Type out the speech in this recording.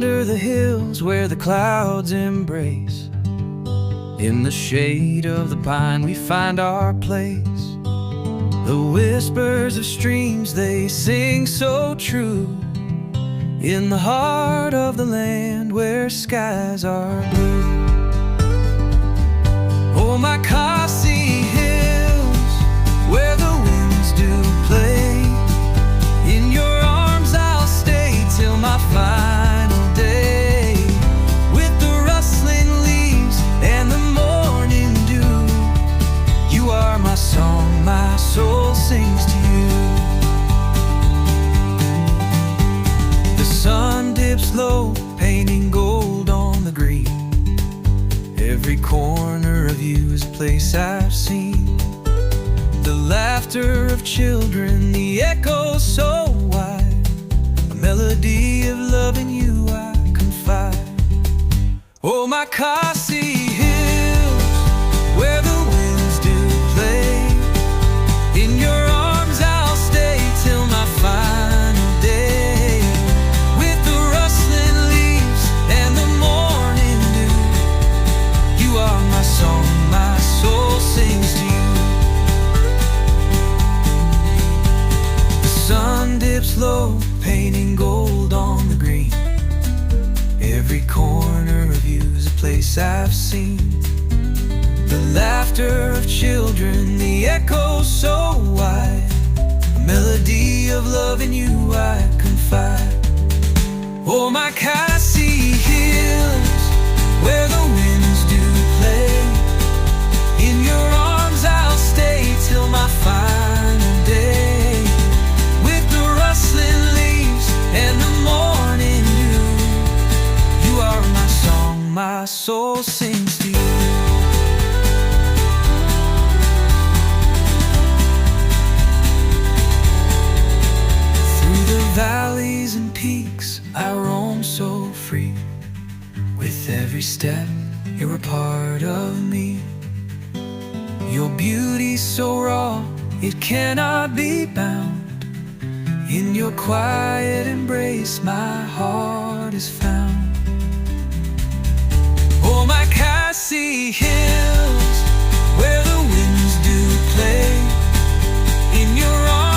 under the hills where the clouds embrace. In the shade of the pine we find our place. The whispers of streams, they sing so true. In the heart of the land where skies are blue. Oh, my khasi hills, where the winds do play. In your arms I'll stay till my final day. With the rustling leaves and the morning dew, you are my song, my soul sings to you. The sun dips low, painting gold on the green. Every corner of you is a place I've seen. The laughter of children, the echoes so wide, a melody of love in you I confide. Oh, my khasi hills, where the winds do play. In your arms I'll stay till my final day. With the rustling leaves and the morning dew, you are my song, my soul sings to you. The sun dips low, painting gold on the green. Every corner of you is a place I've seen. The laughter of children, the echoes so wide, a melody of love in you I confide. Oh, my khasi hills, where the winds do play. In your arms I'll stay till my final day. With the rustling leaves and the morning dew, you are my song, my soul sings to you. Through the valleys and peaks I roam so free. With every step you're a part of me. Your beauty so raw it cannot be bound. In your quiet embrace my heart is found. Oh, my khasi hills, where the winds do play. In your arms